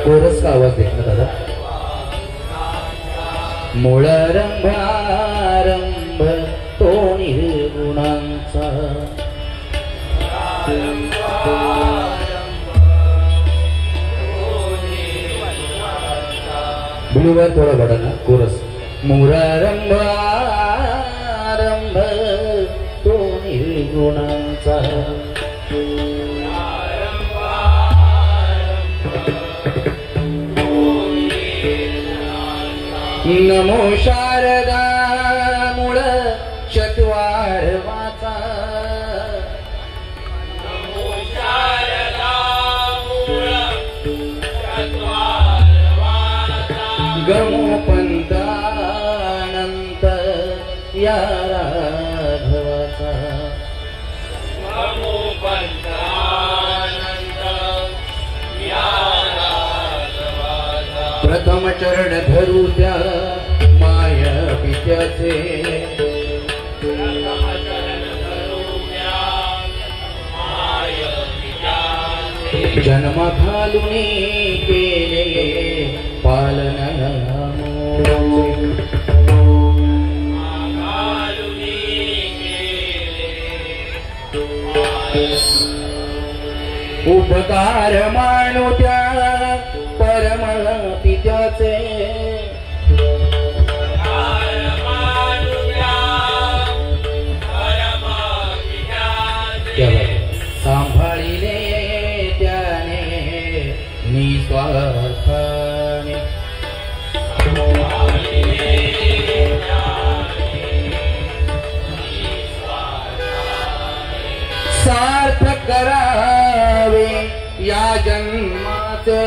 Chorus का आवाज देखना दादा. मूळारंभ आरंभ तो निर्गुणांचा. ब्लूवर थोड़ा बढ़ाना कोरस. मूळारंभ आरंभ तो निर्गुणांचा. नमो शारदा मूळ चत्वार वाचा. नमो शारदा मूळ चत्वार वाचा. गमो पंतानंत या राघवाचा. गमो पंतानंत या राघवाचा. प्रथम चरण धरू त्या माय पित्याचे. प्रथम चरण धरू त्या माय पित्याचे. जन्म घालून केले पालन उपकार मानू त्या परम सांभाळिले त्याने निस्वार्थाने सार्थ करावे या जन्माचे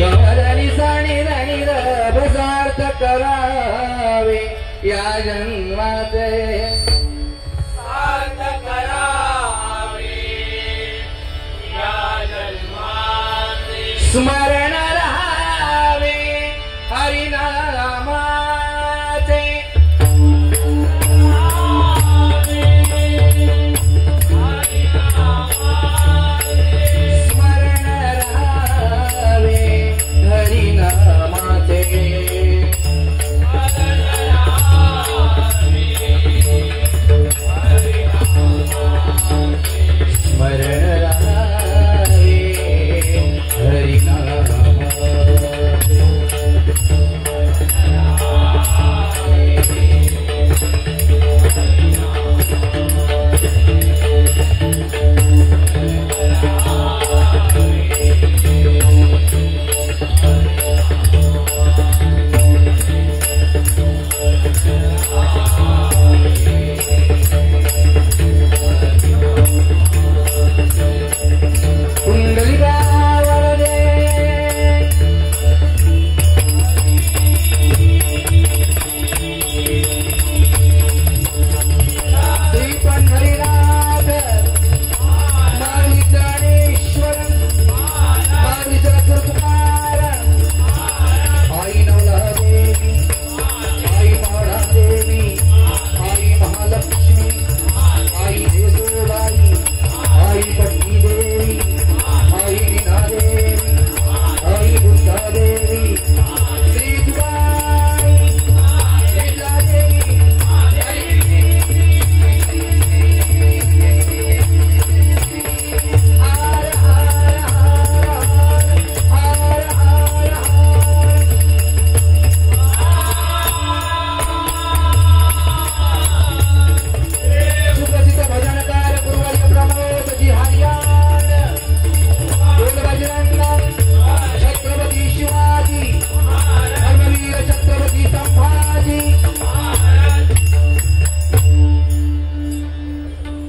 गमरणी साणी राणी रभ सार्थ करावे या जन्माचे स्मरण राहावे हरिनामाचे स्मरण राहावे हरिनामाचे स्मरण राहावे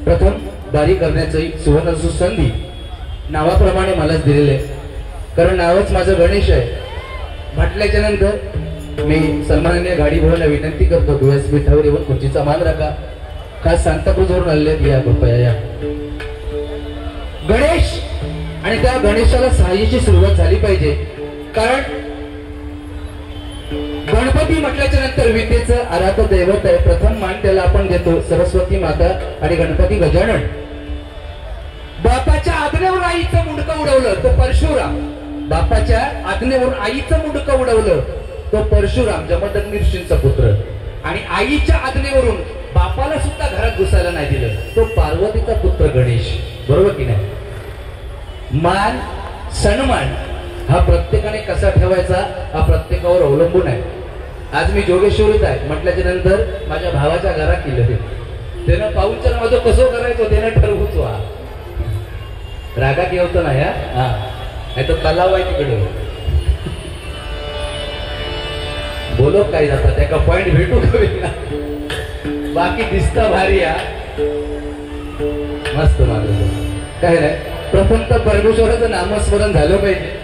प्रथम दारी करण्याचं एक सुवर्ण संधी नावाप्रमाणे मलाच दिलेलं आहे, कारण नावच माझं गणेश आहे. म्हटल्याच्या नंतर मी सन्माननीय गाडी भावाला विनंती करतो, व्यासपीठावर येऊन खुर्चीचा मान राखा. खास सांताक्रूजवरून आलेले या कृपया या. गणेश आणि त्या गणेशाला सहाय्याची सुरुवात झाली पाहिजे, कारण गणपती म्हटल्याच्या नंतर विद्येचं आराध्य दैवत आहे. प्रथम मान त्याला आपण देतो सरस्वती माता आणि गणपती गजानन. बापाच्या आज्ञेवरून आईचं मुंडकं उडवलं तो परशुराम. बापाच्या आज्ञेवरून आईचं मुंडकं उडवलं तो परशुराम, जमदग्नी ऋषींचा पुत्र. आणि आईच्या आज्ञेवरून बापाला सुद्धा घरात घुसायला नाही दिलं तो पार्वतीचा पुत्र गणेश. बरोबर की नाही? मान सन्मान हा प्रत्येकाने कसा ठेवायचा हा प्रत्येकावर अवलंबून आहे. आज मी जोगेश्वरीत आहे म्हटल्याच्या नंतर माझ्या भावाच्या घरात केलं त्यानं पाऊलच्या माझं कसं करायचं त्यानं ठरवूच वा. रागात येवतं नाही हा, नाही तर तलाव आहे तिकडे. बोलो काय जाता त्या का पॉइंट भेटू का? बाकी दिसता भारी या मस्त माझं काय नाही. प्रथम तर परमेश्वराचं नामस्मरण झालं पाहिजे.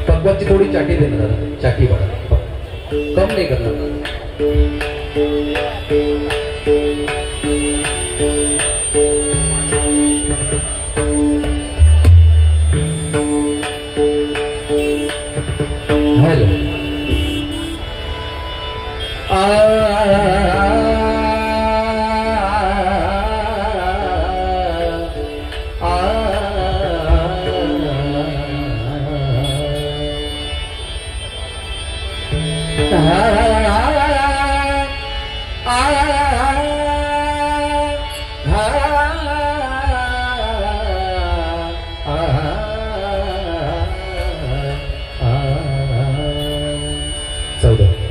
पक्वाची थोडी चाटी देणार, चाटी बघा कम नाही करणार. हॅलो 14.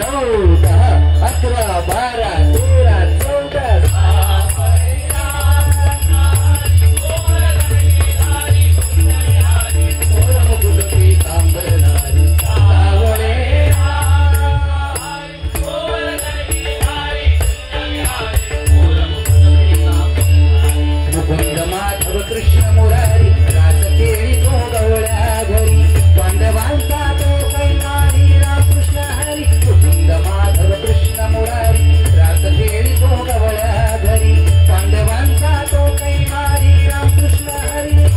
9, 10, 11, 12, 13, 14. मुकुंद माधव कृष्ण मुरारी रास केळी तो गवळ्या घरी पांडवांचा तो कैवारी रामकृष्ण हरी मुकुंद माधव कृष्ण मुरारी रास केळी तो गवळ्या घरी पांडवांचा तो कैवारी रामकृष्ण हरी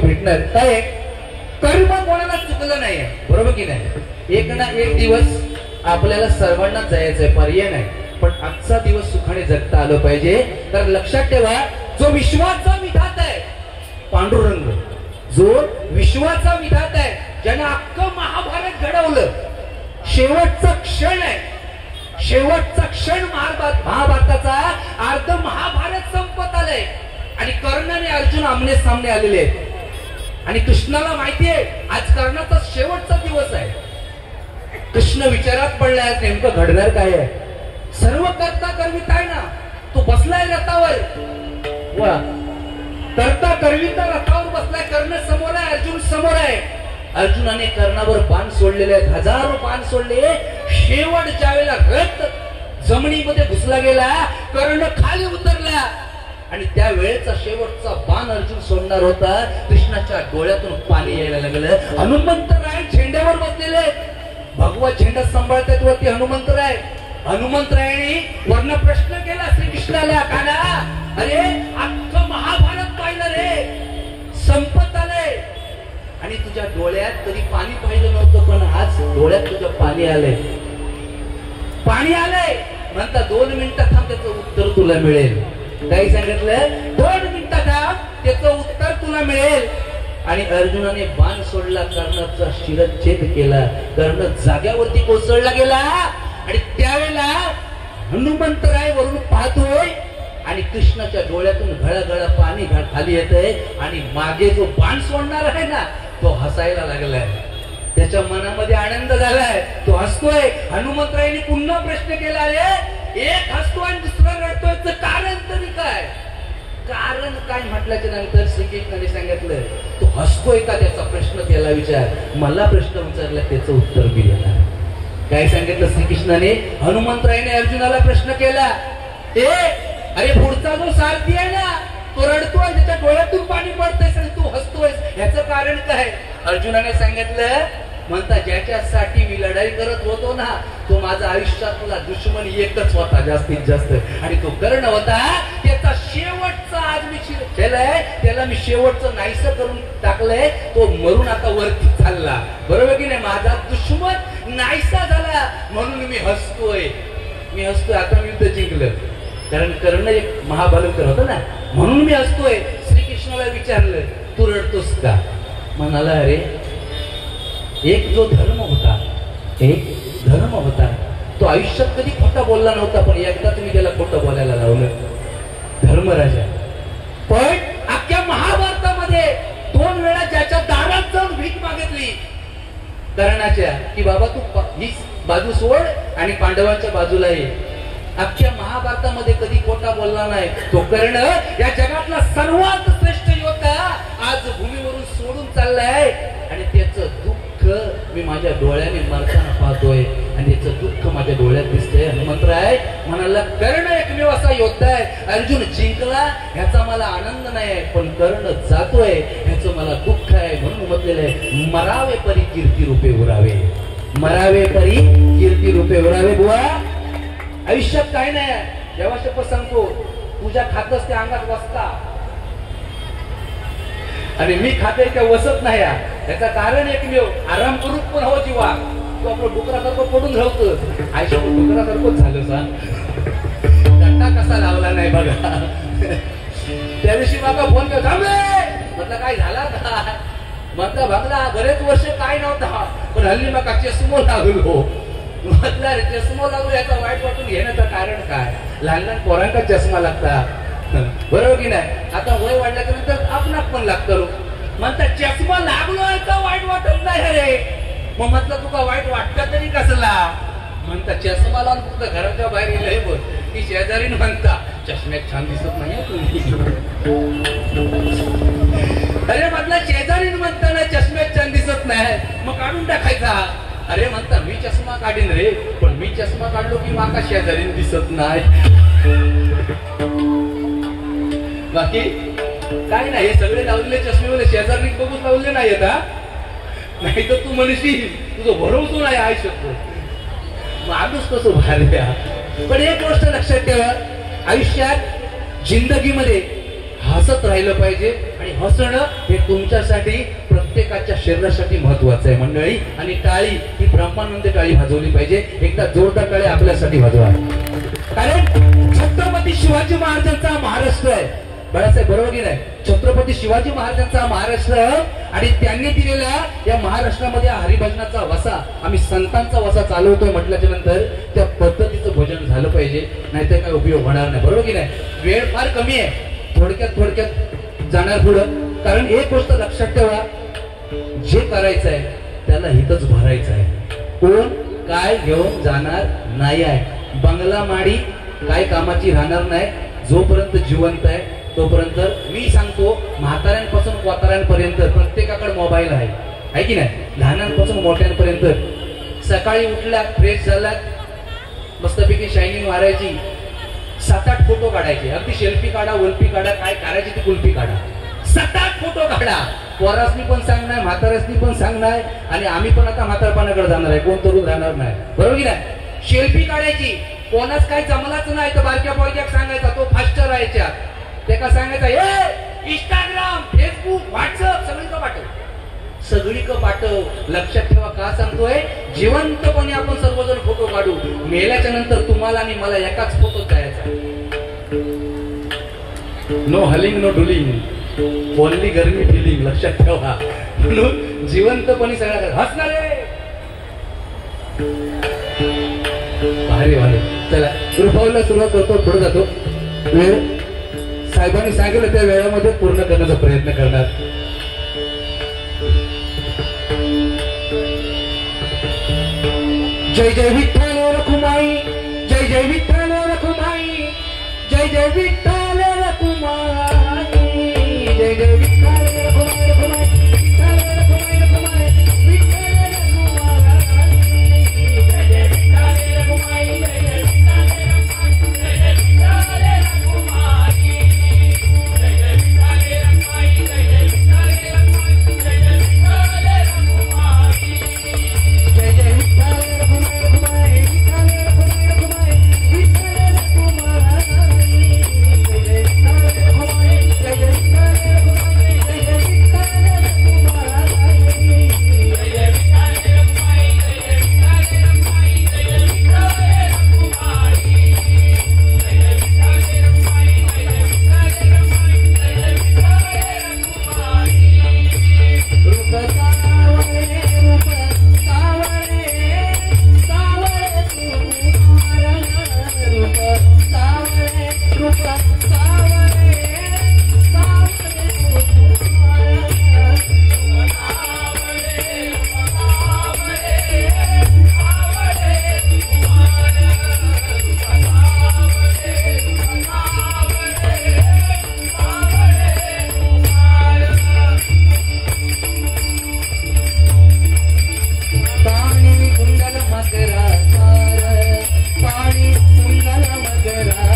भेटणार काय कर्म कोणाला चुकलं नाही बरोबर की नाही एक ना एक दिवस आपल्याला सर्वांना जायचंय पर्याय नाही पण आजचा दिवस सुखाने जगता आलं पाहिजे तर लक्षात ठेवा जो विश्वाचा विधाता आहे पांडुरंग जो विश्वाचा विधाता आहे ज्यानं अख्खं महाभारत घडवलं शेवटचा क्षण आहे शेवटचा क्षण महाभारताचा अर्ध महाभारत संपत आलंय आणि कर्ण आणि अर्जुन आमने सामने आलेले आहेत आणि कृष्णाला माहितीये आज कर्णाचा शेवटचा दिवस आहे कृष्ण विचारात पडलाय आज नेमकं घडणार काय आहे सर्व करता करविता आहे ना तो बसलाय रथावर वा करता करविता रथावर बसलाय कर्ण समोर आहे अर्जुन समोर आहे अर्जुनाने कर्णावर बाण सोडलेले आहेत हजारो बाण सोडले शेवट ज्यावेळेला रथ जमिनीमध्ये घुसला गेला कर्ण खाली उतरला आणि त्या वेळेचा शेवटचा बाण अर्जुन सोडणार होता कृष्णाच्या डोळ्यातून पाणी यायला लागलं हनुमंतराय झेंड्यावर बसलेले भगवा झेंडा सांभाळतात वरती हनुमंतराय हनुमंतरायाने वर्ण प्रश्न केला श्रीकृष्णाला काना अरे अख्खं महाभारत पाहिलं रे संपत आलंय आणि तुझ्या डोळ्यात कधी पाणी पाहिलं नव्हतं पण आज डोळ्यात तुझ्या पाणी आलंय म्हणता 2 मिनिटात थांब त्याचं उत्तर तुला मिळेल काही सांगितलं 2 मिनिटात थांब त्याचं उत्तर तुला मिळेल आणि अर्जुनाने बाण सोडला कर्णाचा शिरच्छेद केला कर्ण जाग्यावरती कोसळला गेला आणि त्यावेळेला हनुमंतराय वरून पाहतोय आणि कृष्णाच्या डोळ्यातून घळघळ पाणी खाली येतंय आणि मागे जो बाण सोडणार आहे ना तो हसायला लागलाय त्याच्या मनामध्ये आनंद झालाय तो हसतोय हनुमंतरायने पुन्हा प्रश्न केला रे एक हसतोय आणि दुसरा रडतोय कारण तरी काय कारण काय म्हटल्याच्या नंतर श्रीकृष्णाने सांगितलं तो हसतोय का त्याचा प्रश्न त्याला विचार मला प्रश्न विचारला त्याचं उत्तर मी देणार काय सांगितलं श्रीकृष्णाने हनुमंतरायने अर्जुनाला प्रश्न केला अरे पुढचा जो सारथी आहे ना तो रडतोय, त्याच्या डोळ्यातून पाणी पडतंय आणि तू हसतोय, ह्याचं कारण काय? अर्जुनाने सांगितलं, म्हणता ज्याच्यासाठी मी लढाई करत होतो ना तो माझा आयुष्यातला दुश्मन एकच होता जास्तीत जास्त, आणि तो कर्ण होता. त्याचा शेवटचा आज मी केलाय, त्याला मी शेवटचं नाहीसं करून टाकलंय. तो मरून आता वरती चालला, बरोबर की नाही? माझा दुश्मन नाहीसा झाला म्हणून मी हसतोय. आता मी युद्ध जिंकलं, कारण कर्ण एक महाबालकर होता ना, म्हणून मी हसतोय. श्रीकृष्णाला विचारलं, तू रडतोस का? म्हणाला, अरे एक जो धर्म होता तो आयुष्यात कधी खोटा बोलला नव्हता, पण एकदा तुम्ही त्याला खोटं बोलायला लावलं, धर्मराजा. पण अख्ख्या महाभारतामध्ये 2 वेळा ज्याच्या दारात जाऊन भीक मागितली कर्णाच्या, की बाबा तू ही बाजू सोड आणि पांडवांच्या बाजूला ये, अख्ख्या महाभारतामध्ये कधी खोटा बोलला नाही तो कर्ण. या जगातला सर्वात श्रेष्ठ योद्धा आज भूमीवरून सोडून चाललाय, आणि त्याचं दुःख मी माझ्या डोळ्याने मरताना पाहतोय, आणि त्याचं दुःख माझ्या डोळ्यात दिसतंय. हनुमंतराय म्हणाला, कर्ण एकमेव असा योद्धा आहे, अर्जुन जिंकला ह्याचा मला आनंद नाही आहे, पण कर्ण जातोय ह्याचं मला दुःख आहे. म्हणून म्हटलेलं आहे, मरावे परी कीर्ती रूपे उरावे, मरावे परी कीर्ती रूपे उरावे. बुवा आयुष्यात काय नाही, जेव्हा शपथ सांगतो तुझ्या खातच त्या अंगात वसता, आणि मी खाते का वसत नाही. याचं कारण एकमेव, आराम करून पण हो जीवा, तू आपलं डुकरासारखं पडून राहतो. आयुष्य डुकरासारखंच झालं सांग, दंडा कसा लावला नाही बघा. त्या दिवशी माका फोन केला, म्हटलं काय झाला का? म्हटलं बघला बरेच वर्ष काय नव्हता, पण हल्ली मका चष्मो लागलो. म्हटलं रे चष्मा लागलो, याचा वाईट वाटून घेण्याचं कारण काय? लहान लहान पोरांका चष्मा लागतात, बरोबर की नाही? आता वय वाढल्याच्या नंतर आपणाक पण लागतं. म्हणतात चष्मा लागलो याचा वाईट वाटत नाही रे. मग म्हटलं तुका वाईट वाटतं तरी कसला? म्हणता चष्मा लावून फक्त घराच्या बाहेर गेलं हे बोल की शेजारीन म्हणता चष्म्यात छान दिसत नाही तुम्ही. अरे म्हटलं शेजारीन म्हणताना चष्म्यात छान दिसत नाही, मग काढून टाकायचा. अरे म्हणता मी चष्मा काढीन रे, पण मी चष्मा काढलो की माका शेजारीन दिसत नाही. बाकी काय नाही, हे सगळे लावलेले चष्मे शेजारी बघून लावले नाही आता, नाही तर तू म्हणशील तुझं भरवतो नाही आयुष्यात, माणूस कसं भारी. पण एक गोष्ट लक्षात ठेवा, आयुष्यात जिंदगीमध्ये हसत राहिलं पाहिजे, आणि हसणं हे तुमच्यासाठी प्रत्येकाच्या शरीरासाठी महत्वाचं आहे मंडळी. आणि टाळी ही ब्रह्मानंद टाळी वाजवली पाहिजे, एकदा जोरदार टाळी आपल्यासाठी वाजवा, कारण छत्रपती शिवाजी महाराजांचा महाराष्ट्र आहे. बाळासाहेब बरोबर की नाही? छत्रपती शिवाजी महाराजांचा महाराष्ट्र, आणि त्यांनी दिलेल्या या महाराष्ट्रामध्ये हरिभजनाचा वसा, आम्ही संतांचा वसा चालवतोय म्हटल्याच्या नंतर त्या पद्धतीचं भजन झालं पाहिजे, नाहीतर काय उपयोग होणार नाही, बरोबर की नाही? वेळ फार कमी आहे, थोडक्यात जाणार पुढं. कारण एक गोष्ट लक्षात ठेवा, जे करायचं आहे त्याला हितच भरायचं आहे, कोण काय घेऊन जाणार नाही आहे. बंगला माडी काय कामाची राहणार नाही, जोपर्यंत जिवंत आहे तोपर्यंत. मी सांगतो म्हाताऱ्यांपासून कोताऱ्यांपर्यंत प्रत्येकाकडे मोबाईल आहे की नाही? लहानांपासून मोठ्यांपर्यंत सकाळी उठल्या, फ्रेश झाला, मस्तपैकी शायनिंग मारायची, 7-8 फोटो काढायचे. अगदी सेल्फी काढा, वल्फी काढा, काय काढायची ती कुल्फी काढा, 7-8 फोटो काढा. पोरासनी पण सांगणार, म्हाताऱ्यासनी पण सांगणार, आणि आम्ही पण आता म्हातारपणाकडे जाणार आहे, कोण तरुण राहणार नाही, बरोबर की नाही? सेल्फी काढायची, कोणाच काय जमलाच नाही तर बारक्या पोरक्याक सांगायचा, तो फास्टर राहायच्या, त्याला सांगायचा ए इंस्टाग्राम, फेसबुक, व्हॉट्सअप सगळीकडे पाठव. लक्षात ठेवा, का सांगतोय? जिवंतपणे आपण सर्वजण फोटो काढू, मेल्याच्या नंतर तुम्हाला आणि मला एकाच फोटो द्यायचा. नो हलिंग नो डुलिंग, ओनली गरमी फिलिंग. लक्षात ठेवा, म्हणून जिवंतपणे सगळ्या हसणारे भारी भारी. चला रुपावला सुरुवात करतो, पुढे जातो. वेळ साहेबांनी सांगितलं त्या वेळामध्ये पूर्ण करण्याचा प्रयत्न करणार. जय जय विठ्ठल रखुमाई, जय जय विठ्ठल रखुमाई, जय जय विठ्ठल रखुमाई, जय जय विठ्ठल रखुमाई, रखुमाई विठ्ठल रखुमाई, रखुमाई विठ्ठल रखुमाई, जय जय विठ्ठल रखुमाई, जय जय विठ्ठल रखुमाई, जय जय विठ्ठल पाणी कुंडल मगरा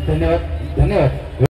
धन्यवाद धन्यवाद.